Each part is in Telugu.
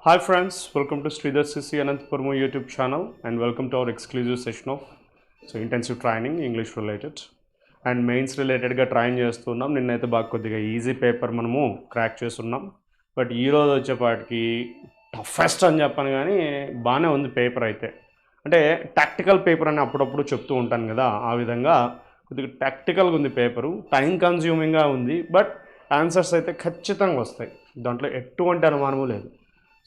Hi friends, welcome to SREEDHAR'S CCE ANANTAPURAMU YouTube channel and welcome to our exclusive session of intensive training English related and mains related ga train చేస్తున్నాం. నిన్నైతే బాగా కొద్దిగా ఈజీ పేపర్ మనము క్రాక్ చేస్తున్నాం. బట్ ఈ రోజు వచ్చేపాటికి టఫెస్ట్ అని చెప్పాను కానీ బాగానే ఉంది పేపర్ అయితే. అంటే టాక్టికల్ పేపర్ అని అప్పుడప్పుడు చెప్తూ ఉంటాను కదా, ఆ విధంగా కొద్దిగా టాక్టికల్గా ఉంది పేపరు, టైం కన్జ్యూమింగ్గా ఉంది. బట్ ఆన్సర్స్ అయితే ఖచ్చితంగా వస్తాయి, దాంట్లో ఎటువంటి అనుమానము లేదు.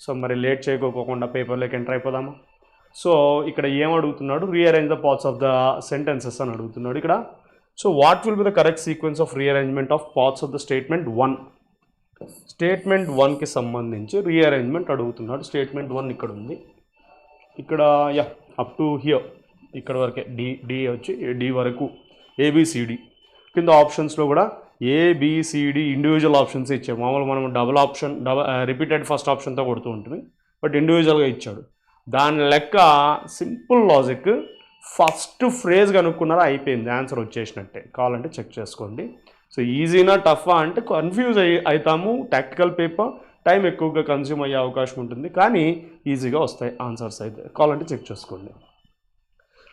సో మరి లేట్ చేయకోకుండా పేపర్లోకి ఎంటర్ అయిపోదామా. సో ఇక్కడ ఏం అడుగుతున్నాడు, rearrange the parts of the sentences అని అడుగుతున్నాడు ఇక్కడ. So what will be the correct sequence of rearrangement of parts of the statement 1. Statement 1కి సంబంధించి రీఅరేంజ్మెంట్ అడుగుతున్నాడు. స్టేట్మెంట్ 1 ఇక్కడ ఉంది, ఇక్కడ అప్ టు హియర్, ఇక్కడ వరకే డి వచ్చి డి వరకు ఏబిసిడి. కింద ఆప్షన్స్లో కూడా ఏబిసిడి ఇండివిజువల్ ఆప్షన్స్ ఇచ్చాడు. మామూలుగా మనం రిపీటెడ్ ఫస్ట్ ఆప్షన్తో కొడుతూ ఉంటుంది, బట్ ఇండివిజువల్గా ఇచ్చాడు. దాని లెక్క సింపుల్ లాజిక్, ఫస్ట్ ఫ్రేజ్ కనుక్కున్నారా అయిపోయింది, ఆన్సర్ వచ్చేసినట్టే. కావాలంటే చెక్ చేసుకోండి. సో ఈజీనా టఫా అంటే కన్ఫ్యూజ్ అవుతాము. టాక్టికల్ పేపర్ టైం ఎక్కువగా కన్జ్యూమ్ అయ్యే అవకాశం ఉంటుంది, కానీ ఈజీగా వస్తాయి ఆన్సర్స్ అయితే. కావాలంటే చెక్ చేసుకోండి.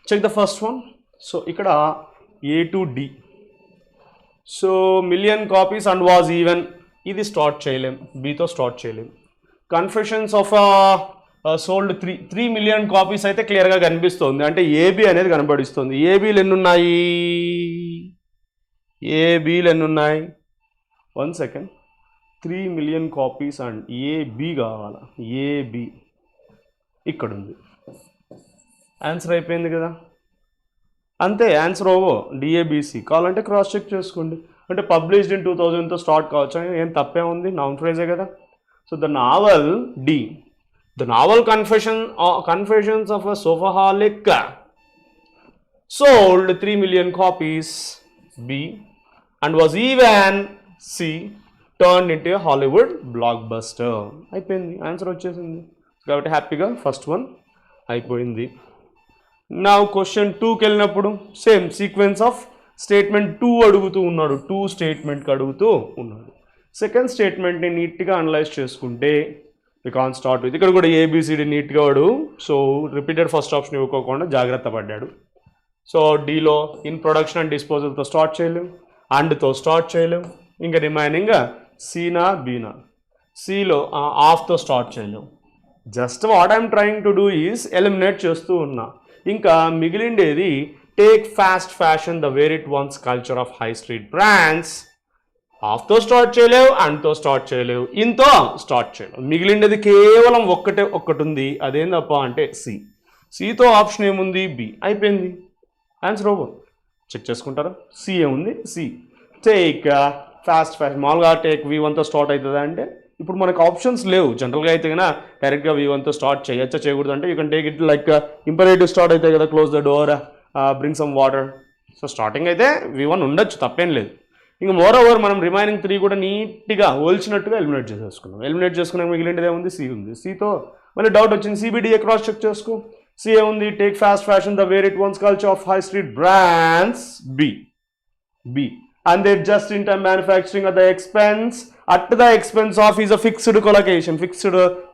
Check the first one. So ఇక్కడ A to D. So million copies and was even, ఇది స్టార్ట్ చేయలేం, బీతో స్టార్ట్ చేయలేం. Confessions of sold 3 million copies అయితే క్లియర్గా కనిపిస్తుంది, అంటే ఏబీ అనేది కనబడిస్తుంది. ఏబీలు ఎన్నున్నాయి, ఏబీలు ఎన్నున్నాయి, 1 second. 3 million copies and AB కావాలా, ఏబీ ఇక్కడ ఉంది. ఆన్సర్ అయిపోయింది కదా, అంతే. Answer Ovo DABC. కావాలంటే క్రాస్ చెక్ చేసుకోండి. అంటే పబ్లిష్డ్ ఇన్ 2000తో స్టార్ట్ కావచ్చు, ఏం తప్పే ఉంది, నౌన్ ఫ్రేజే కదా. So the novel D, the novel confessions of a shopaholic sold 3 million copies, B, and was even, C, turn into a Hollywood blockbuster. అయిపోయింది, ఆన్సర్ వచ్చేసింది. కాబట్టి హ్యాపీగా ఫస్ట్ వన్ అయిపోయింది. నా క్వశ్చన్ 2కి వెళ్ళినప్పుడు సేమ్ సీక్వెన్స్ ఆఫ్ స్టేట్మెంట్ 2 అడుగుతూ ఉన్నాడు, 2 స్టేట్మెంట్కి అడుగుతూ ఉన్నాడు. సెకండ్ స్టేట్మెంట్ని నీట్గా అనలైజ్ చేసుకుంటే వి కాన్ స్టార్ట్ విత్, ఇక్కడ కూడా ఏబిసిడి నీట్గా వాడు. సో రిపీటెడ్ ఫస్ట్ ఆప్షన్ ఇవ్వకోకుండా జాగ్రత్త పడ్డాడు. సో డీలో ఇన్ ప్రొడక్షన్ అండ్ డిస్పోజల్తో స్టార్ట్ చేయలేం, అండ్తో స్టార్ట్ చేయలేం, ఇంకా రిమైనింగ్ సీనా బీనా. సిలో ఆఫ్తో స్టార్ట్ చేయలేం. Just what I'm trying to do is eliminate చేస్తూ ఉన్నా. ఇంకా మిగిలిండేది take fast fashion the wear it once culture of high street brands. ఆఫ్తో స్టార్ట్ చేయలేవు, అండ్తో స్టార్ట్ చేయలేవు, ఇన్తో స్టార్ట్ చేయలేవు. మిగిలిండేది కేవలం ఒక్కటి ఉంది, అదేందప్ప అంటే సి. సితో ఆప్షన్ ఏముంది, బి. అయిపోయింది, ఆన్సర్ ఓవర్. చెక్ చేసుకుంటారా, సి ఏముంది, సి. టేక్ ఫాస్ట్ ఫ్యాషన్, మామూలుగా టేక్ V1తో స్టార్ట్ అవుతుందా అంటే ఇప్పుడు మనకు ఆప్షన్స్ లేవు. జనరల్గా అయితే కన్నా డైరెక్ట్గా V1తో స్టార్ట్ చేయొచ్చా చేయకూడదు అంటే you can take it like imperative start అవుతాయి కదా, close the door, bring some water. So starting అయితే V1 ఉండొచ్చు, తప్పేం లేదు. ఇంకా మోర్ ఓవర్ మనం రిమైనింగ్ 3 కూడా నీట్గా హోల్చినట్టుగా ఎలిమినేట్ చేసేసుకున్నాం. ఎలిమినేట్ చేసుకున్నాక మిగిలింటిదే ఉంది, సి ఉంది. సితో మళ్ళీ డౌట్ వచ్చింది, సిబిడిఏ క్రాస్ చెక్ చేసుకో. సి ఏముంది, take fast fashion the wear it once culture of high street brands, B. And they're just in time manufacturing at the expense of is a fixed collocation, fixed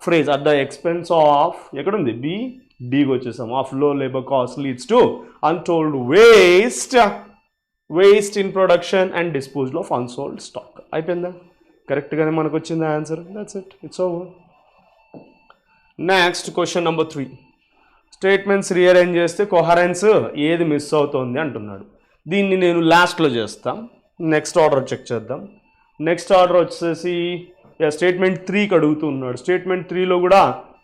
phrase, at the expense of, ekkada undi, b, d go chesam, of low labor cost leads to untold waste in production and disposal of unsold stock. అయిపోయిందా, కరెక్ట్ గానే మనకు వచ్చింది answer. That's it, it's over. Next question number 3. Statements rearrange చేస్తే కొహరెన్స్ ఏది మిస్ అవుతోంది అంటున్నాడు. దీన్ని నేను లాస్ట్లో చేస్తాను. నెక్స్ట్ ఆర్డర్ చెక్ చేద్దాం. నెక్స్ట్ ఆర్డర్ వచ్చేసి స్టేట్మెంట్ 3కి అడుగుతూ ఉన్నాడు. స్టేట్మెంట్ 3లో కూడా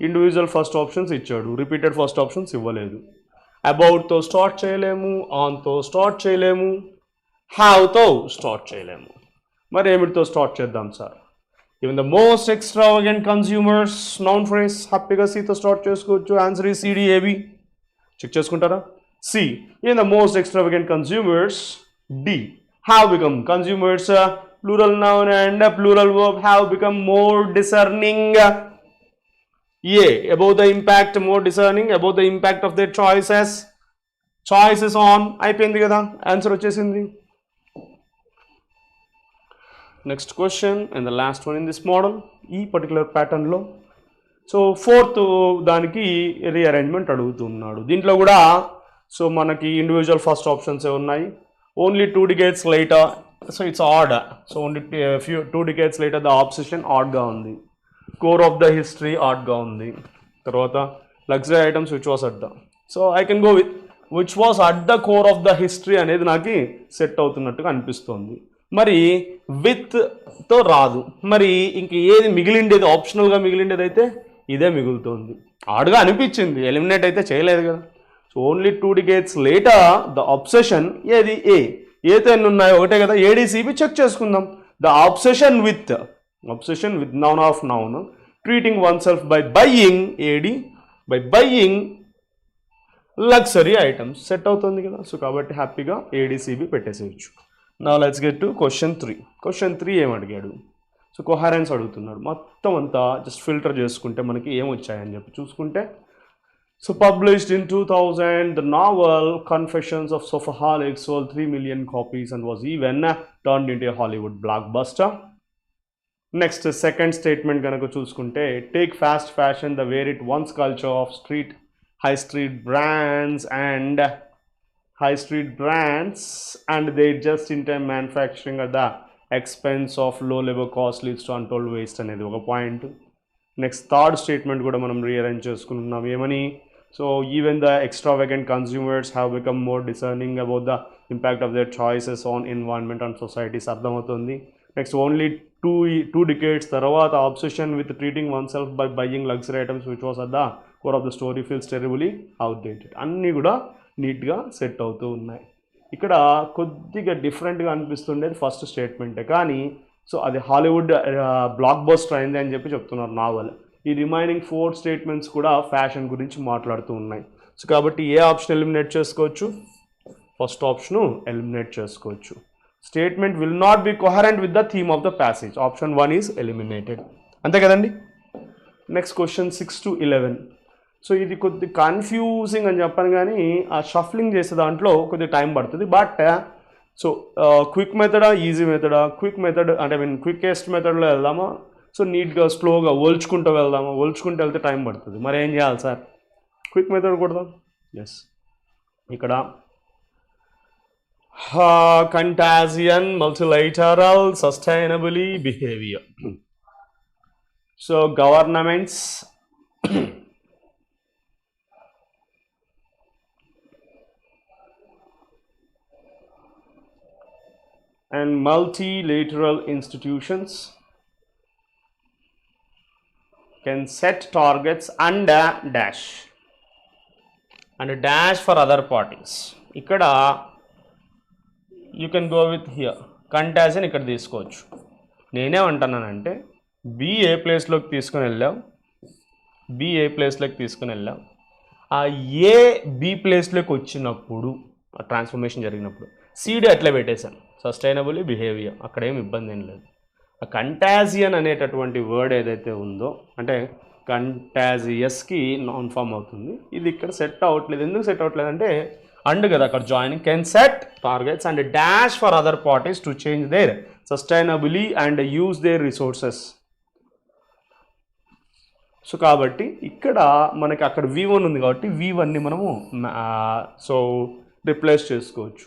ఇండివిజువల్ ఫస్ట్ ఆప్షన్స్ ఇచ్చాడు, రిపీటెడ్ ఫస్ట్ ఆప్షన్స్ ఇవ్వలేదు. అబౌట్తో స్టార్ట్ చేయలేము, ఆన్తో స్టార్ట్ చేయలేము, హ్యావ్తో స్టార్ట్ చేయలేము. మరి ఏమిటితో స్టార్ట్ చేద్దాం sir? Even the most extravagant consumers, noun phrase, హ్యాపీగా సితో స్టార్ట్ చేసుకోవచ్చు. ఆన్సర్ ఈ సిడిఏబి. చెక్ చేసుకుంటారా, C. Even the most extravagant consumers, D. Have become consumers, plural noun and plural verb, have become more discerning. About the impact, more discerning about the impact of their choices on. అయిపోయింది కదా, ఆన్సర్ వచ్చేసింది. Next question and the last one in this model. ఈ పర్టికులర్ ప్యాటర్న్లో సో ఫోర్త్ దానికి రీఅరేంజ్మెంట్ అడుగుతున్నాడు. దీంట్లో కూడా సో మనకి ఇండివిజువల్ ఫస్ట్ ఆప్షన్స్ ఉన్నాయి. Only 2 decades later, so it's odd. So only 2 decades later the obsession ఆడ్గా ఉంది. కోర్ ఆఫ్ ద హిస్టరీ ఆడ్గా ఉంది. తర్వాత luxury items which was at the, so I can go with which was at the core of the history అనేది నాకు సెట్ అవుతున్నట్టుగా అనిపిస్తుంది. మరి విత్తో రాదు. మరి ఇంక ఏది మిగిలిండేది, ఆప్షనల్గా మిగిలిండేది అయితే ఇదే మిగులుతుంది. ఆడ్గా అనిపించింది, ఎలిమినేట్ అయితే చేయలేదు కదా. So only 2 decades later the obsession ఏది ఏతో ఎన్ని ఉన్నాయో ఒకటే కదా. ఏడీసీబీ చెక్ చేసుకుందాం. The obsession with noun of noun treating one self by buying AD by buying luxury items set అవుతుంది కదా. సో కాబట్టి హ్యాపీగా ఏడీసీబీ పెట్టేసేయచ్చు. నా let's get to question 3. Question 3 ఏమడిగాడు? సో కొహరెన్స్ అడుగుతున్నాడు. మొత్తం అంతా జస్ట్ ఫిల్టర్ చేసుకుంటే మనకి ఏమొచ్చాయని చెప్పి చూసుకుంటే, so published in 2000 the novel Confessions of Sophaholic sold 3 million copies and was even turned into a Hollywood blockbuster. Next, second statement కనుక చూసుకుంటే, take fast fashion the way it once culture of high street brands and they just in time manufacturing at the expense of low labor cost leads to untold waste అనేది ఒక పాయింట్. నెక్స్ట్ థర్డ్ స్టేట్మెంట్ కూడా మనం రీఅరేంజ్ చేసుకున్నాం. ఏమని? So even the extravagant consumers have become more discerning about the impact of their choices on environment and societies అర్థమవుతుంది. నెక్స్ట్ ఓన్లీ 2 decades తర్వాత obsession with treating one self by buying luxury items which was at the core of the story feels terribly outdated. అన్నీ కూడా నీట్గా సెట్ అవుతూ ఉన్నాయి. ఇక్కడ కొద్దిగా డిఫరెంట్గా అనిపిస్తుండేది ఫస్ట్ స్టేట్మెంటే, కానీ సో అది హాలీవుడ్ బ్లాక్ బస్టర్ అయింది అని చెప్పి చెప్తున్నారు నావల్. ఈ రిమైనింగ్ 4 స్టేట్మెంట్స్ కూడా ఫ్యాషన్ గురించి మాట్లాడుతూ ఉన్నాయి. సో కాబట్టి ఏ ఆప్షన్ ఎలిమినేట్ చేసుకోవచ్చు? ఫస్ట్ ఆప్షను ఎలిమినేట్ చేసుకోవచ్చు. Statement will not be coherent with the theme of the passage. Option 1 is eliminated. అంతే కదండి. Next question 6 to 11. సో ఇది కొద్ది కన్ఫ్యూజింగ్ అని చెప్పాను, కానీ ఆ షఫ్లింగ్ చేసే దాంట్లో కొద్దిగా టైం పడుతుంది. బట్ సో క్విక్ మెథడా, ఈజీ మెథడా? క్విక్ మెథడ్ అంటే క్వికెస్ట్ మెథడ్లో వెళ్దామా, సో నీట్గా స్లోగా ఓల్చుకుంటూ వెళ్దామా? ఓల్చుకుంటూ వెళ్తే టైం పడుతుంది. మరి ఏం చేయాలి సార్? క్విక్ మెథడ్ కొడదాం. ఎస్, ఇక్కడ contagion multilateral sustainably behaviour. So governments and multilateral institutions can set targets and dash for other parties. ఇక్కడ you can go with here contagion ఇక్కడ తీసుకోవచ్చు. నేనేమంటున్నానంటే బి ఏ ప్లేస్లోకి తీసుకుని వెళ్ళాం, ఆ ఏ బి ప్లేస్లోకి వచ్చినప్పుడు ట్రాన్స్ఫర్మేషన్ జరిగినప్పుడు సీడీ అట్లా పెట్టేశాను, సస్టైనబుల్ బిహేవియర్, అక్కడ ఏమి ఇబ్బంది ఏం లేదు. ఆ కంటాజియన్ అనేటటువంటి వర్డ్ ఏదైతే ఉందో, అంటే కంటాజియస్కి నాన్ ఫామ్ అవుతుంది. ఇది ఇక్కడ సెట్ అవ్వట్లేదు. ఎందుకు సెట్ అవ్వట్లేదు అంటే అండ్ కదా అక్కడ joining. Can set targets and dash for other parties to change their sustainably and use their resources. So కాబట్టి ఇక్కడ మనకి అక్కడ V1 ఉంది కాబట్టి V1ని మనము సో రిప్లేస్ చేసుకోవచ్చు.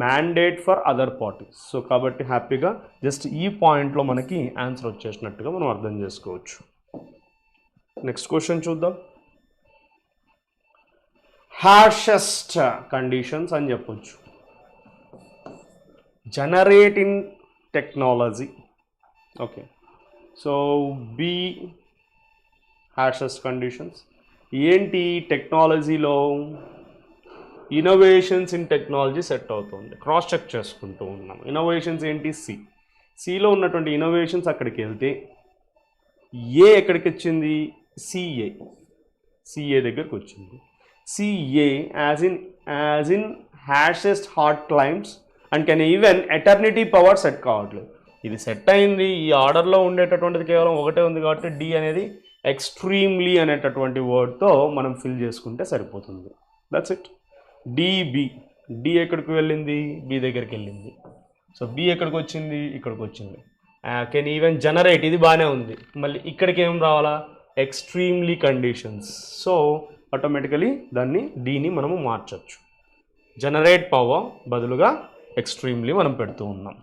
Mandate for other parties. So కాబట్టి హ్యాపీగా జస్ట్ ఈ పాయింట్లో మనకి ఆన్సర్ వచ్చేసినట్టుగా మనం అర్థం చేసుకోవచ్చు. నెక్స్ట్ క్వశ్చన్ చూద్దాం. హార్షెస్ట్ కండిషన్స్ అని చెప్పొచ్చు. Generate in technology. Okay, so B harshest conditions ఏంటి? టెక్నాలజీలో ఇన్నోవేషన్స్ ఇన్ టెక్నాలజీ సెట్ అవుతుంది. క్రాస్ చెక్ చేసుకుంటూ ఉన్నాం. ఇన్నోవేషన్స్ ఏంటి? సిలో ఉన్నటువంటి ఇన్నోవేషన్స్ అక్కడికి వెళ్తే ఏ ఎక్కడికి వచ్చింది? సిఏ దగ్గరికి వచ్చింది. CA as in harshest heart climes and can even eternity power set కావట్లేదు. ఇది సెట్ అయింది. ఈ ఆర్డర్లో ఉండేటటువంటిది కేవలం ఒకటే ఉంది కాబట్టి డి అనేది ఎక్స్ట్రీమ్లీ అనేటటువంటి వర్డ్తో మనం ఫిల్ చేసుకుంటే సరిపోతుంది. That's it. డి ఎక్కడికి వెళ్ళింది? బి దగ్గరికి వెళ్ళింది. సో బి ఎక్కడికి వచ్చింది? ఇక్కడికి వచ్చింది. కెన్ ఈవెన్ జనరేట్, ఇది బాగానే ఉంది. మళ్ళీ ఇక్కడికి ఏం రావాలా? Extremely conditions. సో ఆటోమేటికలీ దాన్ని డీని మనము మార్చచ్చు. జనరేట్ పవర్ బదులుగా ఎక్స్ట్రీమ్లీ మనం పెడుతూ ఉన్నాం.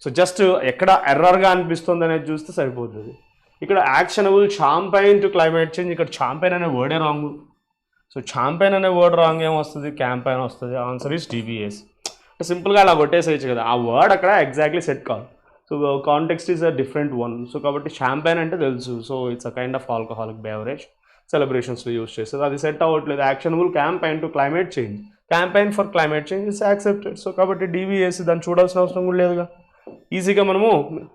సో జస్ట్ ఎక్కడ ఎర్రర్గా అనిపిస్తుంది అనేది చూస్తే సరిపోతుంది. ఇక్కడ actionable champaign to climate change, ఇక్కడ చాంపైన్ అనే వర్డే రాంగ్. సో చాంపైన్ అనే వర్డ్ రాంగ్ ఏమొస్తుంది, క్యాంపైన్ వస్తుంది. Answer is DBS. సింపుల్గా అలా కొట్టేసేయచ్చు కదా, ఆ వర్డ్ అక్కడ ఎగ్జాక్ట్లీ సెట్ కాదు. So context is a different one. So కాబట్టి షాంపైన్ అంటే తెలుసు, so it's a kind of alcoholic beverage, సెలబ్రేషన్స్లో యూజ్ చేస్తుంది. అది సెట్ అవ్వట్లేదు. Actionable campaign to climate change, campaign for climate change is accepted. So కాబట్టి DBS దాన్ని చూడాల్సిన అవసరం కూడా లేదుగా, ఈజీగా మనము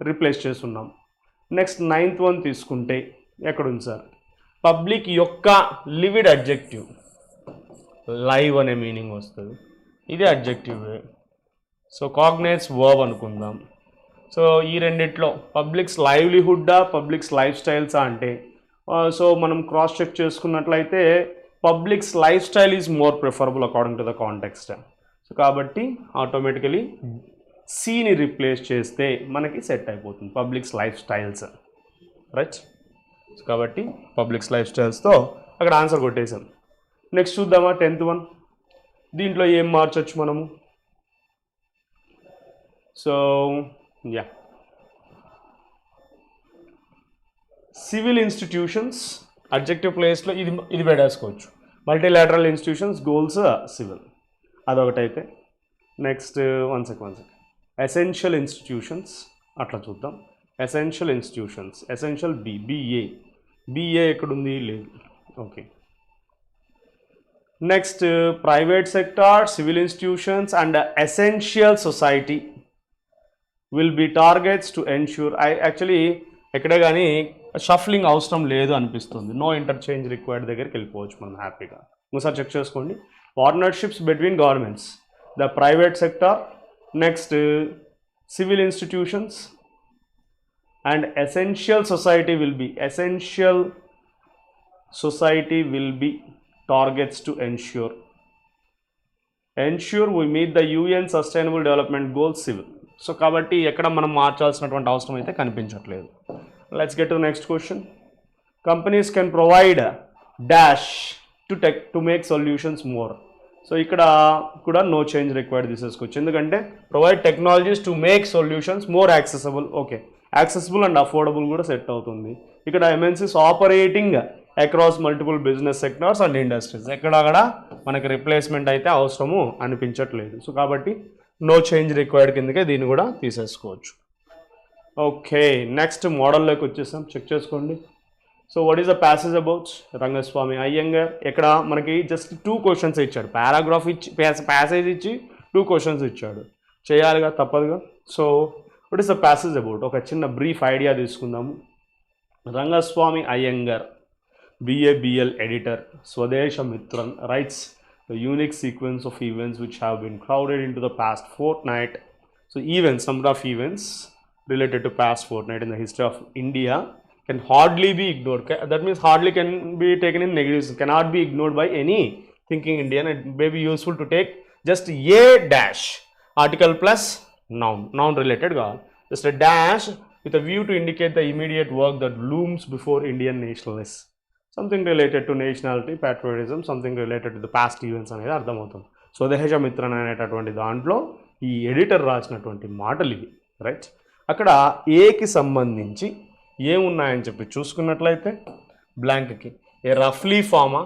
రీప్లేస్ చేస్తున్నాం. నెక్స్ట్ 9th వన్ తీసుకుంటే ఎక్కడుంది సార్, పబ్లిక్ యొక్క లివిడ్ అడ్జెక్టివ్, లైవ్ అనే మీనింగ్ వస్తుంది. ఇది అడ్జెక్టివ్. సో కాగ్నేట్స్ వర్బ్ అనుకుందాం. సో ఈ రెండిట్లో పబ్లిక్స్ లైవ్లీహుడ్డా పబ్లిక్స్ లైఫ్ స్టైల్సా అంటే, సో మనం క్రాస్ చెక్ చేసుకున్నట్లయితే public's life style is more preferable according to the context. So కాబట్టి ఆటోమేటికలీ సిని రీప్లేస్ చేస్తే మనకి సెట్ అయిపోతుంది public's life styles, right. So కాబట్టి పబ్లిక్స్ లైఫ్ స్టైల్స్తో అక్కడ ఆన్సర్ కొట్టేసాం. నెక్స్ట్ చూద్దామా 10th వన్. దీంట్లో ఏం మార్చొచ్చు మనము. So yeah, civil institutions adjective ప్లేస్లో ఇది పెట్టేసుకోవచ్చు. మల్టీలాటరల్ ఇన్స్టిట్యూషన్స్ గోల్స్ సివిల్, అదొకటైతే. Next one second essential institutions అట్లా చూద్దాం. ఎసెన్షియల్ ఇన్స్టిట్యూషన్స్, ఎసెన్షియల్ బిఏ ఎక్కడుంది, లేదు. Okay. Next private sector, civil institutions and essential society will be targets to ensure. Actually ఎక్కడే కానీ షఫ్లింగ్ అవసరం లేదు అనిపిస్తుంది. నో ఇంటర్చేంజ్ రిక్వైర్డ్ దగ్గరికి వెళ్ళిపోవచ్చు మనం హ్యాపీగా. ఒకసారి చెక్ చేసుకోండి. Partnerships between governments, the private sector, next civil institutions and essential society will be targets to ensure we meet the UN sustainable development goals civil. So కాబట్టి ఎక్కడ మనం మార్చాల్సినటువంటి అవసరం అయితే కనిపించట్లేదు. Let's get to next question. Companies can provide dash to make solutions more. So ఇక్కడ కూడా నో చేంజ్ రిక్వైర్డ్ తీసేసుకోవచ్చు, ఎందుకంటే provide technologies to make solutions more accessible. Okay, accessible and affordable కూడా సెట్ అవుతుంది. ఇక్కడ MNCs operating across multiple business sectors and industries, ఎక్కడక్కడ మనకి రిప్లేస్మెంట్ అయితే అవసరము అనిపించట్లేదు. సో కాబట్టి నో చేంజ్ రిక్వైర్డ్ కిందకే దీన్ని కూడా తీసేసుకోవచ్చు. ఓకే, నెక్స్ట్ మోడల్లోకి వచ్చేసాం, చెక్ చేసుకోండి. So what is the passage about Rangaswamy Iyengar. ఇక్కడ మనకి జస్ట్ 2 క్వశ్చన్స్ ఇచ్చాడు, పారాగ్రాఫ్ ఇచ్చి ప్యాసేజ్ ఇచ్చి 2 క్వశ్చన్స్ ఇచ్చాడు, చేయాలిగా తప్పదుగా. So what is the passage about, ఒక చిన్న బ్రీఫ్ ఐడియా తీసుకుందాము. Rangaswamy Iyengar BABL editor, Swadeshamitran writes the unique sequence of events which have been crowded into the past fortnight. So events, number of events related to past fortnight in the history of India can hardly be ignored. That means hardly can be taken in negatives, cannot be ignored by any thinking Indian. It may be useful to take just a dash, article plus noun related God, just a dash with a view to indicate the immediate work that looms before Indian nationalists. Something related to nationality, patriotism, something related to the past events అనేది అర్థమవుతుంది. స్వదేశమిత్రన్ అనేటటువంటి దాంట్లో ఈ ఎడిటర్ రాసినటువంటి మాటలు ఇవి, రైట్. అక్కడ ఏకి సంబంధించి ఏమున్నాయని చెప్పి చూసుకున్నట్లయితే బ్లాంక్కి ఏ రఫ్లీ ఫామా,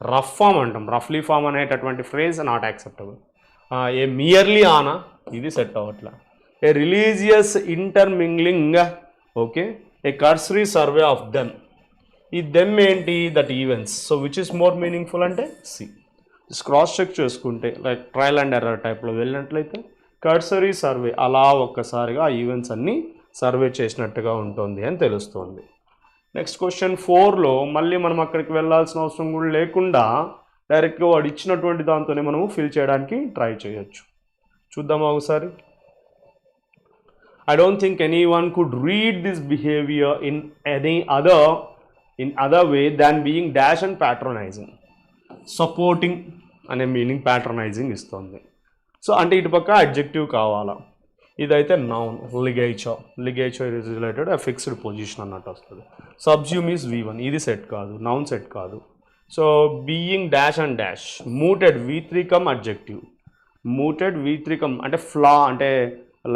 రఫ్ ఫామ్ అంటాం, రఫ్లీ ఫామ్ అనేటటువంటి phrase not acceptable. A merely ఆనా, ఇది సెట్ అవ్వట్లా. A religious intermingling, okay. A cursory survey of them, ఈ దెమ్ ఏంటి, that events. So which is more meaningful అంటే సి. క్రాస్ చెక్ చేసుకుంటే లైక్ ట్రయల్ అండ్ ఎర్రర్ టైప్లో వెళ్ళినట్లయితే కర్సరీ సర్వే, అలా ఒక్కసారిగా ఆ ఈవెంట్స్ అన్నీ సర్వే చేసినట్టుగా ఉంటుంది అని తెలుస్తుంది. నెక్స్ట్ క్వశ్చన్ 4లో మళ్ళీ మనం అక్కడికి వెళ్ళాల్సిన అవసరం కూడా లేకుండా డైరెక్ట్గా వాడు ఇచ్చినటువంటి దాంతోనే మనము ఫిల్ చేయడానికి ట్రై చేయొచ్చు. చూద్దామా ఒకసారి. I don't think anyone could read this behavior in other way than being dash and patronizing. Supporting అనే మీనింగ్ ప్యాట్రనైజింగ్ ఇస్తుంది. సో అంటే ఇటుపక్క అడ్జెక్టివ్ కావాలా, ఇదైతే noun ligature is related a fixed position అన్నట్టు వస్తుంది. సబ్జ్యూమ్ ఈజ్ V1, ఇది సెట్ కాదు, నౌన్ సెట్ కాదు. So being dash and dash, muted V3 cum adjective, muted V3 cum అంటే ఫ్లా అంటే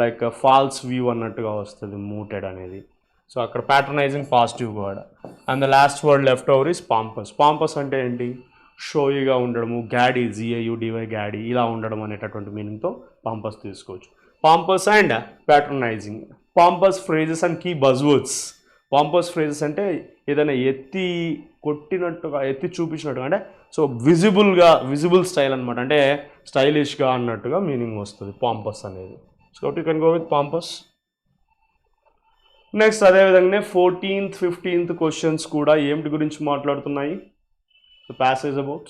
లైక్ ఫాల్స్ వ్యూ అన్నట్టుగా వస్తుంది మూటెడ్ అనేది. సో అక్కడ patronizing positive word. And the last word left over is pompous. Pompous అంటే ఏంటి? షోయిగా ఉండడము, గ్యాడీ GAUDY గ్యాడీ ఇలా ఉండడం అనేటటువంటి మీనింగ్తో పాంపస్ తీసుకోవచ్చు. Pompous and patronizing. Pompous phrases and key buzzwords. Pompous phrases అంటే ఏదైనా ఎత్తి కొట్టినట్టుగా, ఎత్తి చూపించినట్టుగా, అంటే సో విజిబుల్ స్టైల్ అనమాట, అంటే స్టైలిష్గా అన్నట్టుగా మీనింగ్ వస్తుంది పాంపస్ అనేది. So you can go with pompous. Next అదేవిధంగానే 14th 15th క్వశ్చన్స్ కూడా ఏమిటి గురించి మాట్లాడుతున్నాయి? The passage about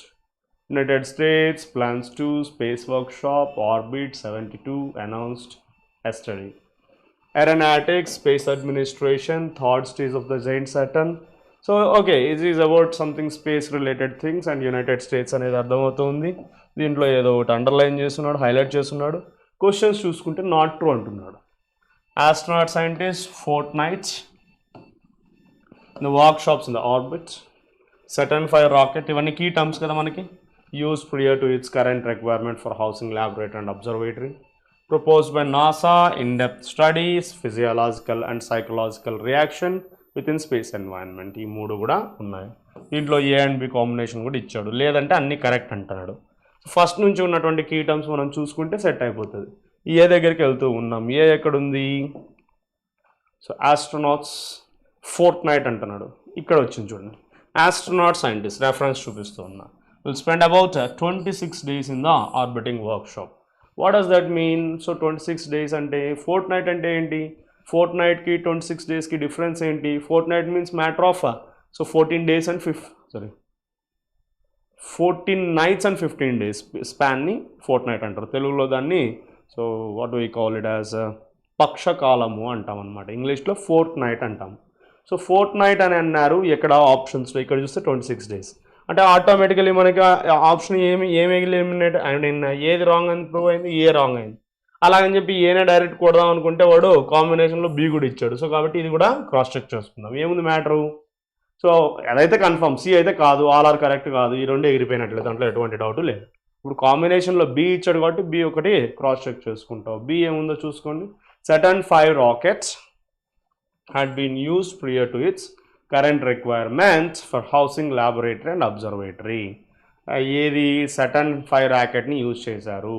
United States plans to space workshop orbit 72 announced yesterday. Aeronautics, space administration, third stage of the giant Saturn. So okay, it is about something space related things and United States అనేది అర్థమవుతుంది. దీంట్లో ఏదో ఒకటి అండర్లైన్ చేస్తున్నాడు, హైలైట్ చేస్తున్నాడు. క్వశ్చన్స్ చూసుకుంటే నాట్ ట్రూ అంటున్నాడు. Astronaut scientists fortnights in the workshops in the orbit. Saturn V rocket, ఇవన్నీ కీ టర్మ్స్ కదా మనకి. Use prior to it's current requirement for housing laboratory and observatory. Proposed by NASA, in depth studies, physiological and psychological reaction with in space environment. ఈ మూడు కూడా ఉన్నాయి. దీంట్లో A అండ్ B కాంబినేషన్ కూడా ఇచ్చాడు, లేదంటే అన్నీ కరెక్ట్ అంటున్నాడు. ఫస్ట్ నుంచి ఉన్నటువంటి కీ టర్మ్స్ మనం చూసుకుంటే సెట్ అయిపోతుంది. ఏ దగ్గరికి వెళ్తూ ఉన్నాం, ఏ ఎక్కడుంది? సో ఆస్ట్రోనాట్స్ ఫోర్ట్ నైట్ అంటున్నాడు, ఇక్కడ వచ్చింది చూడండి. ఆస్ట్రోనాట్ సైంటిస్ట్ రెఫరెన్స్ చూపిస్తూ ఉన్నా. Will spend about 26 days in the orbiting workshop. What does that mean? So 26 days అంటే ఫోర్ట్ నైట్ అంటే ఏంటి? ఫోర్ట్ నైట్కి 26 daysకి డిఫరెన్స్ ఏంటి? Fortnight means matter of so 14 days and 14 nights and 15 days స్పాన్ని ఫోర్ట్ నైట్ అంటారు. తెలుగులో దాన్ని so what we call it as పక్షకాలము అంటాం అనమాట. ఇంగ్లీష్లో ఫోర్ట్ నైట్ అంటాం. సో ఫోర్ట్ నైట్ అని అన్నారు. ఎక్కడ ఆప్షన్స్లో ఇక్కడ చూస్తే 26 days అంటే ఆటోమేటికలీ మనకి ఆప్షన్ ఏమి ఎలిమినేట్ అండ్ ఏది రాంగ్ అని ప్రూవ్ అయింది? ఏ రాంగ్ అయింది. అలాగని చెప్పి ఏనే డైరెక్ట్ కొడదాం అనుకుంటే వాడు కాంబినేషన్లో బి కూడా ఇచ్చాడు. సో కాబట్టి ఇది కూడా క్రాస్ చెక్ చేసుకుందాం. ఏముంది మ్యాటరు? సో అదైతే కన్ఫర్మ్, సి అయితే కాదు, ఆల్ ఆర్ కరెక్ట్ కాదు, ఈ రెండు ఎగిరిపోయినట్లేదు, దాంట్లో ఎటువంటి డౌట్ లేదు. ఇప్పుడు కాంబినేషన్లో బి ఇచ్చాడు కాబట్టి బి ఒకటి క్రాస్ చెక్ చేసుకుంటావు. బి ఏముందో చూసుకోండి. Saturn V rockets had been used prior to its current requirements for housing laboratory and observatory. ఏది Saturn V రాకెట్ని యూజ్ చేశారు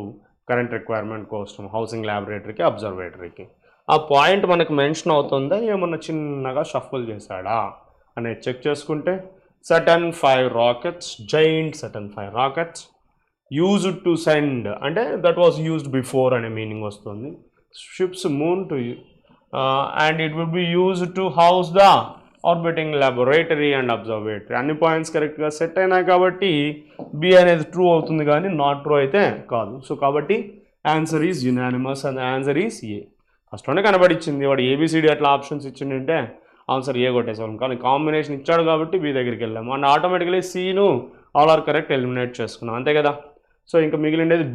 కరెంట్ రిక్వైర్మెంట్ కోసం, హౌసింగ్ ల్యాబొరేటరీకి, అబ్జర్వేటరీకి. ఆ పాయింట్ మనకు మెన్షన్ అవుతుందా, ఏమన్నా చిన్నగా షఫుల్ చేశాడా అనేది చెక్ చేసుకుంటే Saturn V rockets, giant Saturn V rockets used to send అంటే దట్ వాజ్ యూజ్డ్ బిఫోర్ అనే మీనింగ్ వస్తుంది. ships moon to and it would be used to house the orbiting laboratory and observatory. అన్ని పాయింట్స్ కరెక్ట్గా సెట్ అయినాయి కాబట్టి బి అనేది ట్రూ అవుతుంది, కానీ నాట్ ట్రూ అయితే కాదు. సో కాబట్టి answer is unanimous and answer is A. ఫస్ట్లోనే కనబడిచ్చింది, వాడు ఏబిసిడి అట్లా ఆప్షన్స్ ఇచ్చిందంటే ఆన్సర్ ఏ కొట్టేసాం, కానీ కాంబినేషన్ ఇచ్చాడు కాబట్టి బి దగ్గరికి వెళ్ళాము అండ్ ఆటోమేటికలీ సిను ఆల్ ఆర్ కరెక్ట్ ఎలిమినేట్ చేసుకున్నాం, అంతే కదా. సో ఇంకా మిగిలిండేది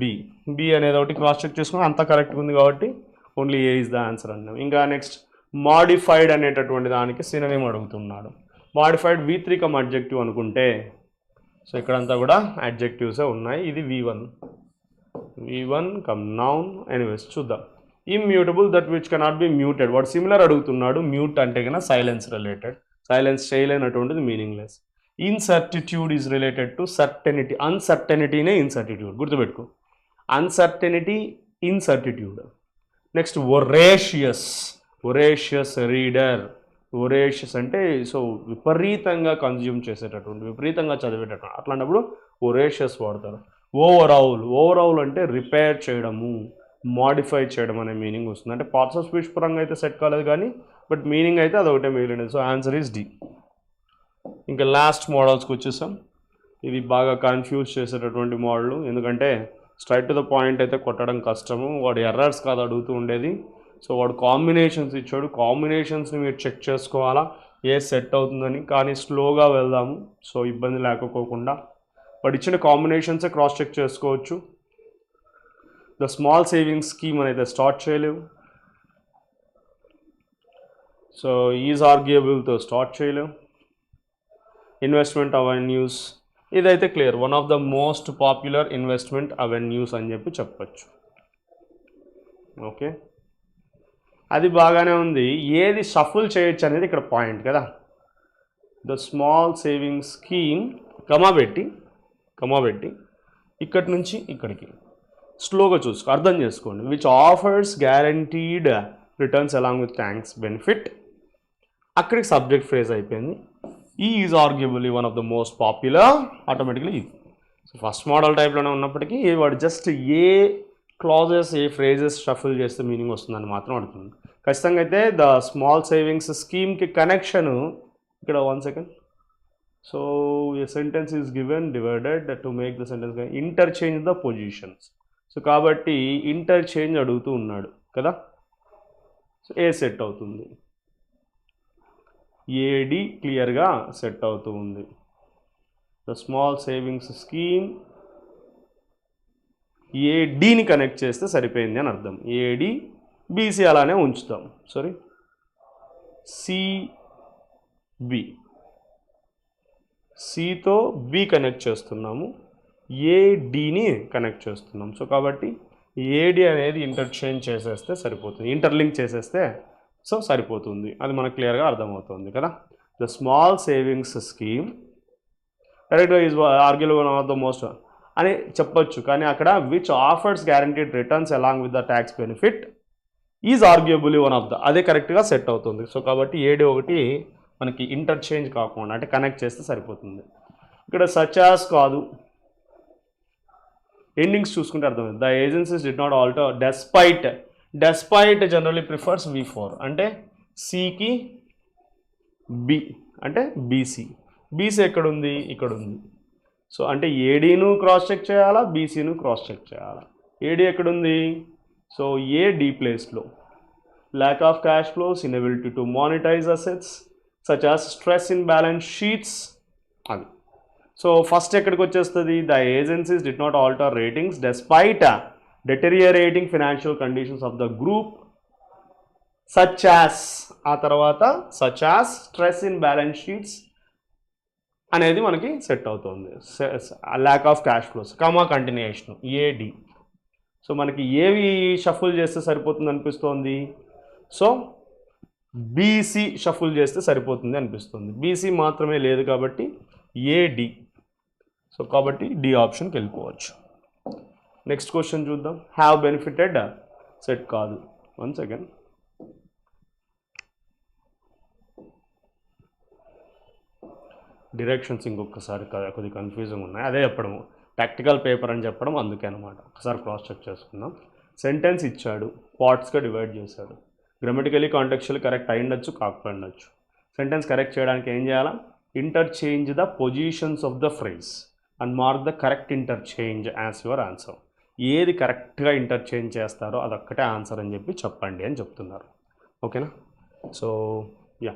బి అనేది ఒకటి క్రాస్ చెక్ చేసుకుని అంతా కరెక్ట్గా ఉంది కాబట్టి only A is the answer అన్నాం. ఇంకా నెక్స్ట్ మాడిఫైడ్ అనేటటువంటి దానికి సినోనిమ్ అడుగుతున్నాడు. మాడిఫైడ్ V3 కమ్ అడ్జెక్టివ్ అనుకుంటే సో ఇక్కడంతా కూడా అడ్జెక్టివ్సే ఉన్నాయి. ఇది V1 కమ్ నౌన్. ఎనీవేస్ చూద్దాం. Immutable that which cannot be muted. వాడు సిమిలర్ అడుగుతున్నాడు. మ్యూట్ అంటే కన్నా సైలెన్స్ రిలేటెడ్, సైలెన్స్ చేయలేనటువంటిది meaningless. Incertitude is related to certainty. అన్సర్టెనిటీనే ఇన్సర్టిట్యూడ్, గుర్తుపెట్టుకో. Uncertainty, incertitude. Next voracious reader. Voracious అంటే సో విపరీతంగా కన్జ్యూమ్ చేసేటటువంటి, విపరీతంగా చదివేటటువంటి, అట్లాంటప్పుడు ఒరేషియస్ వాడతారు. ఓవరాల్ అంటే రిపేర్ చేయడము, మాడిఫై చేయడం అనే మీనింగ్ వస్తుంది. అంటే పార్ట్స్ ఆఫ్ స్పీచ్ పరంగా అయితే సెట్ కాలేదు కానీ బట్ మీనింగ్ అయితే అదొకటే మిగిలినది. So answer is D. ఇంకా లాస్ట్ మోడల్స్కి వచ్చేసాం. ఇది బాగా కన్ఫ్యూజ్ చేసేటటువంటి మోడల్, ఎందుకంటే స్ట్రైట్ టు ద పాయింట్ అయితే కొట్టడం కష్టము. వాడు ఎర్రర్స్ కాదు అడుగుతూ ఉండేది. సో వాడు కాంబినేషన్స్ ఇచ్చాడు, కాంబినేషన్స్ని మీరు చెక్ చేసుకోవాలా ఏ సెట్ అవుతుందని. కానీ స్లోగా వెళ్దాము, సో ఇబ్బంది లేకపోకుండా. వాడు ఇచ్చిన కాంబినేషన్సే క్రాస్ చెక్ చేసుకోవచ్చు. ద స్మాల్ సేవింగ్స్ స్కీమ్ అనేది స్టార్ట్ చేయలేవు. సో ఈజ్ ఆర్గ్యుయబుల్తో స్టార్ట్ చేయలేం. ఇన్వెస్ట్మెంట్ అవెన్యూస్ ఇదైతే clear, one of the most popular investment avenues అని చెప్పచ్చు. ఓకే, అది బాగానే ఉంది. ఏది షఫుల్ చేయొచ్చు అనేది ఇక్కడ పాయింట్ కదా. ద స్మాల్ సేవింగ్ స్కీమ్ కమా పెట్టి ఇక్కడి నుంచి ఇక్కడికి స్లోగా చూసుకో, అర్థం చేసుకోండి. Which offers guaranteed returns along with tax benefit. అక్కడికి సబ్జెక్ట్ ఫ్రేజ్ అయిపోయింది. Is arguably one of the most popular, automatically ఇది. సో ఫస్ట్ మోడల్ టైప్లోనే ఉన్నప్పటికీ వాడు just a clauses A phrases shuffle చేస్తే మీనింగ్ వస్తుందని మాత్రం అడుగుతుంది. ఖచ్చితంగా అయితే ద స్మాల్ సేవింగ్స్ స్కీమ్కి కనెక్షను ఇక్కడ 1 second. So A sentence is given divided to make the sentence interchange the positions. So కాబట్టి ఇంటర్చేంజ్ అడుగుతూ ఉన్నాడు కదా. సో ఏ సెట్ అవుతుంది, ఏడి క్లియర్గా సెట్ అవుతూ ఉంది. ద స్మాల్ సేవింగ్స్ స్కీమ్ ఏడిని కనెక్ట్ చేస్తే సరిపోయింది అని అర్థం. ఏడి బీసీ అలానే ఉంచుతాం. సారీ, సిబి, సితో బి కనెక్ట్ చేస్తున్నాము, ఏడిని కనెక్ట్ చేస్తున్నాం. సో కాబట్టి ఏడి అనేది ఇంటర్చేంజ్ చేసేస్తే సరిపోతుంది, ఇంటర్లింక్ చేసేస్తే సో సరిపోతుంది. అది మనకు క్లియర్గా అర్థమవుతుంది కదా. ద స్మాల్ సేవింగ్స్ స్కీమ్ డైరెక్ట్గా is ఆర్గ్యుబుల్ one of the most అని చెప్పొచ్చు, కానీ అక్కడ which offers guaranteed returns along with the tax benefit is arguably one of the, అదే కరెక్ట్గా సెట్ అవుతుంది. సో కాబట్టి ఏడి ఒకటి మనకి ఇంటర్చేంజ్ కాకుండా అంటే కనెక్ట్ చేస్తే సరిపోతుంది. ఇక్కడ సచ్ యాస్ కాదు, ఎండింగ్స్ చూసుకుంటే అర్థమైంది. The agencies did not alter despite generally prefers V4 అంటే సికి బి అంటే బీసీ ఎక్కడుంది, ఇక్కడ ఉంది. సో అంటే ఏడీను క్రాస్ చెక్ చేయాలా, బీసీను క్రాస్ చెక్ చేయాలా. ఏడీ ఎక్కడుంది, సో ఏ డి ప్లేస్లో. Lack of cash flows, inability to monetize assets such as stress in balance sheets, అది. సో ఫస్ట్ ఎక్కడికి వచ్చేస్తుంది, the agencies did not alter ratings despite deteriorating financial conditions of the group such as, ఆ తర్వాత such as stress in balance sheets అనేది మనకి సెట్ అవుతుంది. Lakh of cash flows comma continuation AD. So మనకి ఏవి షఫుల్ చేస్తే సరిపోతుంది అనిపిస్తోంది, సో బీసీ షఫుల్ చేస్తే సరిపోతుంది అనిపిస్తుంది. బీసీ మాత్రమే లేదు కాబట్టి ఏడి. సో కాబట్టి డి ఆప్షన్కి వెళ్ళిపోవచ్చు. నెక్స్ట్ క్వశ్చన్ చూద్దాం. హ్యావ్ బెనిఫిటెడ్ సెట్ కాదు. 1 సెకండ్. డైరెక్షన్స్ ఇంకొకసారి కొద్దిగా కన్ఫ్యూజింగ్ ఉన్నాయి, అదే చెప్పడము ప్రాక్టికల్ పేపర్ అని చెప్పడం అందుకే అనమాట. ఒకసారి క్రాస్ చెక్ చేసుకుందాం. సెంటెన్స్ ఇచ్చాడు, పార్ట్స్గా డివైడ్ చేశాడు. గ్రామటికలీ కాంటెక్చువల్లీ కరెక్ట్ అయి ఉండొచ్చు, కాకపోయి ఉండొచ్చు. సెంటెన్స్ కరెక్ట్ చేయడానికి ఏం చేయాలా, interchange the positions of the phrase and mark the correct interchange as your answer. ఏది కరెక్ట్గా ఇంటర్చేంజ్ చేస్తారో అదొక్కటే ఆన్సర్ అని చెప్పండి అని చెప్తున్నారు. ఓకేనా. So ya,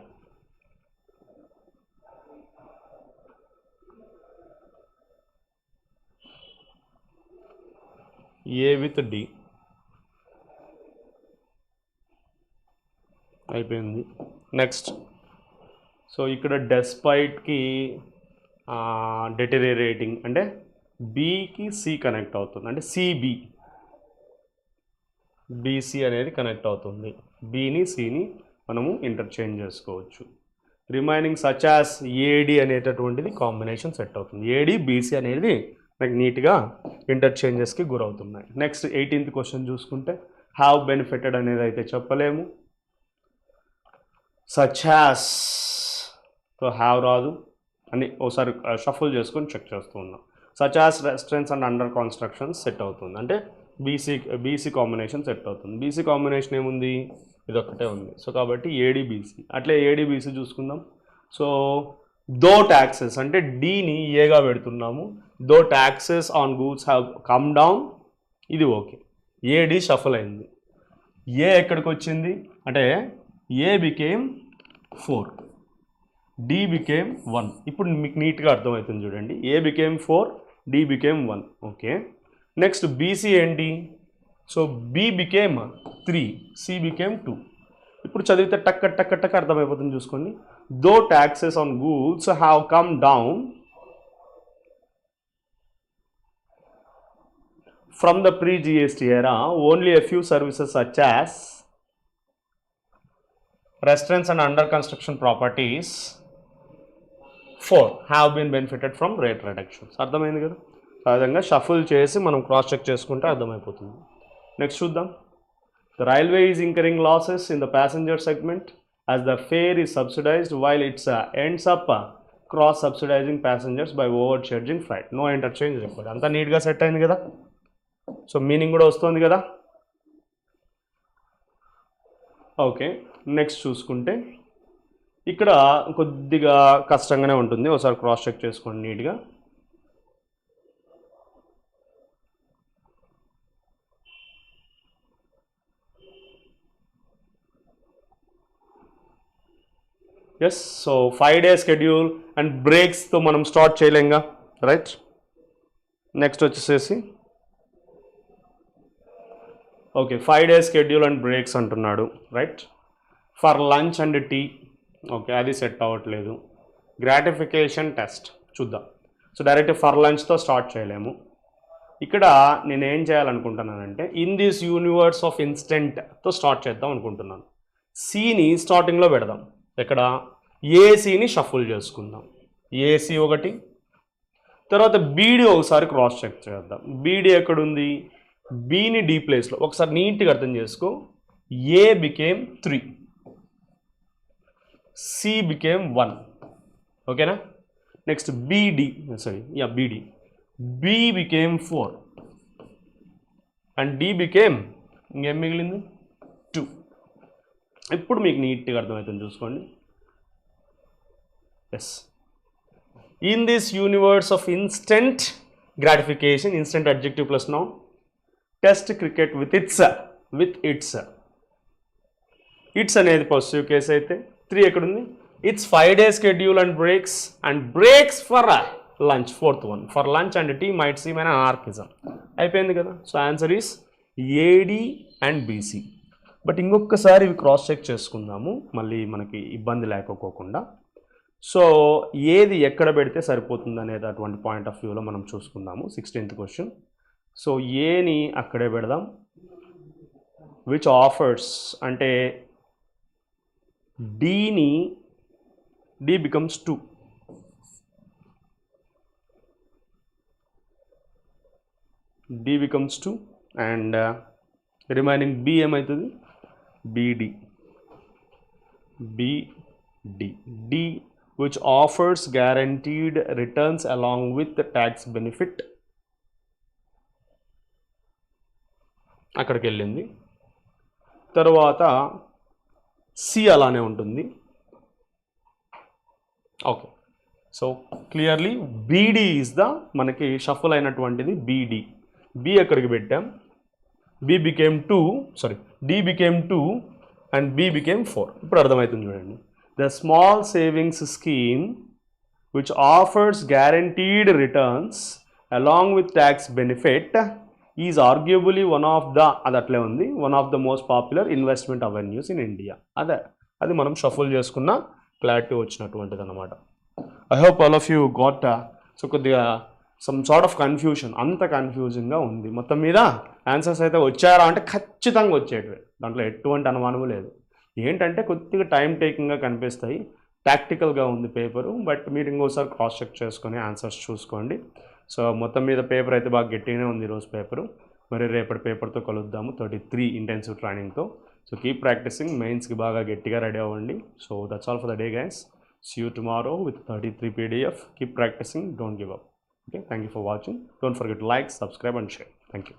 A with D అయిపోయింది. నెక్స్ట్, సో ఇక్కడ డెస్పైట్కి డెటెరియేటింగ్ అంటే బీకి సి కనెక్ట్ అవుతుంది, అంటే సిబి బీసీ అనేది కనెక్ట్ అవుతుంది. బీని సిని మనము ఇంటర్చేంజ్ చేసుకోవచ్చు. రిమైనింగ్ సచ్ యాస్ ఏడి అనేటటువంటిది కాంబినేషన్ సెట్ అవుతుంది. ఏడి బీసీ అనేది నాకు నీట్గా ఇంటర్చేంజెస్కి గురవుతున్నాయి. నెక్స్ట్ 18th క్వశ్చన్ చూసుకుంటే హ్యావ్ బెనిఫిటెడ్ అనేది అయితే చెప్పలేము. సచ్ యాస్, సో హ్యావ్ రాదు అని ఒకసారి షఫుల్ చేసుకొని చెక్ చేస్తూ ఉన్నాం. Such as restaurants and under constructions set అవుతుంది, అంటే బీసీ కాంబినేషన్ సెట్ అవుతుంది. బీసీ కాంబినేషన్ ఏముంది, ఇదొక్కటే ఉంది. సో కాబట్టి ఏడీబీసీ. అట్లే ఏడీబీసీ చూసుకుందాం. సో దో ట్యాక్సెస్ అంటే డీని ఏగా పెడుతున్నాము. Though taxes on goods have come down, ఇది ఓకే. ఏడి షఫల్ అయింది. ఏ ఎక్కడికి వచ్చింది అంటే ఏ బికేమ్ 4, డి బికేమ్ 1. ఇప్పుడు మీకు నీట్గా అర్థమవుతుంది చూడండి. A became 4, D became 1. Okay. Next BC ఏంటి, so B became 3, C became 2. ఇప్పుడు చదివితే టక్క టక్క టక్క అర్థమైపోతుంది చూసుకోండి. Though taxes on goods have come down from the pre-GST era, only a few services such as restaurants and under construction properties 4 have been benefited from rate reductions. అర్థమైంది కదా. ఆ విధంగా షఫుల్ చేసి మనం క్రాస్ చెక్ చేసుకుంటే అర్థమైపోతుంది. నెక్స్ట్ చూద్దాం. The railway is incurring losses in the passenger segment as the fare is subsidized while it ends up cross subsidizing passengers by overcharging freight. No interchange చెప్పండి. అంతా నీట్గా సెట్ అయింది కదా. సో మీనింగ్ కూడా వస్తుంది కదా. ఓకే, నెక్స్ట్ చూసుకుంటే ఇక్కడ కొద్దిగా కష్టంగానే ఉంటుంది. ఒకసారి క్రాస్ చెక్ చేసుకోండి నీట్గా. Yes, so 5 days schedule and బ్రేక్స్తో మనం స్టార్ట్ చేయలేంగా, రైట్. నెక్స్ట్ వచ్చేసేసి okay 5 days schedule and breaks అంటున్నాడు, right. For lunch and tea, okay అది సెట్ అవ్వట్లేదు. గ్రాటిఫికేషన్ టెస్ట్ చూద్దాం. సో డైరెక్ట్ ఫర్ లంచ్తో స్టార్ట్ చేయలేము. ఇక్కడ నేను ఏం చేయాలనుకుంటున్నానంటే ఇన్ దిస్ యూనివర్స్ ఆఫ్ ఇన్స్టెంట్తో స్టార్ట్ చేద్దాం అనుకుంటున్నాను. సిని స్టార్టింగ్లో పెడదాం. ఇక్కడ ఏసీని షఫుల్ చేసుకుందాం. ఏసీ ఒకటి, తర్వాత బీడీ ఒకసారి క్రాస్ చెక్ చేద్దాం. బీడీ ఎక్కడుంది? బీని డి ప్లేస్లో ఒకసారి నీట్గా అర్థం చేసుకో. ఏ బికేమ్ 3, సి బికేమ్ 1, ఓకేనా. Next BD, sorry BD, B became 4 and D became ఇంకేం మిగిలింది 2. ఇప్పుడు మీకు నీట్గా అర్థమవుతుంది చూసుకోండి. Yes, in this universe of instant gratification, instant adjective plus noun, test cricket with its అనేది పాజిటివ్ కేస్ అయితే 3 ఎక్కడుంది? It's 5 days schedule and breaks for lunch, 4th one for lunch and tea might seem an anachronism. అయిపోయింది కదా. So answer is AD and BC. But ఇంకొకసారి ఇవి క్రాస్ చెక్ చేసుకుందాము మళ్ళీ మనకి ఇబ్బంది లేకపోకుండా. సో ఏది ఎక్కడ పెడితే సరిపోతుంది అనేది అటువంటి పాయింట్ ఆఫ్ వ్యూలో మనం చూసుకుందాము. 16th question. సో ఏని అక్కడే పెడదాం. విచ్ ఆఫర్స్ అంటే డీని, D becomes 2, D becomes 2 and remaining B ఏమవుతుంది? BD, D which offers guaranteed returns along with the tax benefit. అక్కడికి వెళ్ళింది. తర్వాత సి అలానే ఉంటుంది. Okay, so clearly BD is the మనకి షఫుల్ అయినటువంటిది బీడి. బి ఎక్కడికి పెట్టాం? B became 2, sorry D became 2 and B became 4. ఇప్పుడు అర్థమవుతుంది చూడండి. The small savings scheme which offers guaranteed returns along with tax benefit is arguably one of the most popular investment avenues in India. అది మనం షఫుల్ చేసుకున్న క్లారిటీ వచ్చినటువంటిది అన్నమాట. I hope all of you got so కొద్దిగా సమ్ సార్ట్ ఆఫ్ కన్ఫ్యూషన్, అంత కన్ఫ్యూజింగ్గా ఉంది. మొత్తం మీద ఆన్సర్స్ అయితే వచ్చారా అంటే ఖచ్చితంగా వచ్చేటివే, దాంట్లో ఎటువంటి అనుమానము లేదు. ఏంటంటే కొద్దిగా టైం టేకింగ్గా కనిపిస్తాయి, ప్రాక్టికల్గా ఉంది పేపరు. బట్ మీరు ఇంకోసారి క్రాస్ చెక్ చేసుకొని ఆన్సర్స్ చూసుకోండి. సో మొత్తం మీద పేపర్ అయితే బాగా గట్టిగానే ఉంది ఈరోజు పేపరు. మరి రేపటి పేపర్తో కలుద్దాము 33 ఇంటెన్సివ్ ట్రైనింగ్తో. సో కీప్ ప్రాక్టీసింగ్, మెయిన్స్కి బాగా గట్టిగా రెడీ అవ్వండి. So that's all for the day guys. See you tomorrow with 33 PDF. Keep practicing, don't give up. Okay, thank you for watching. Don't forget to like, subscribe and share. Thank you.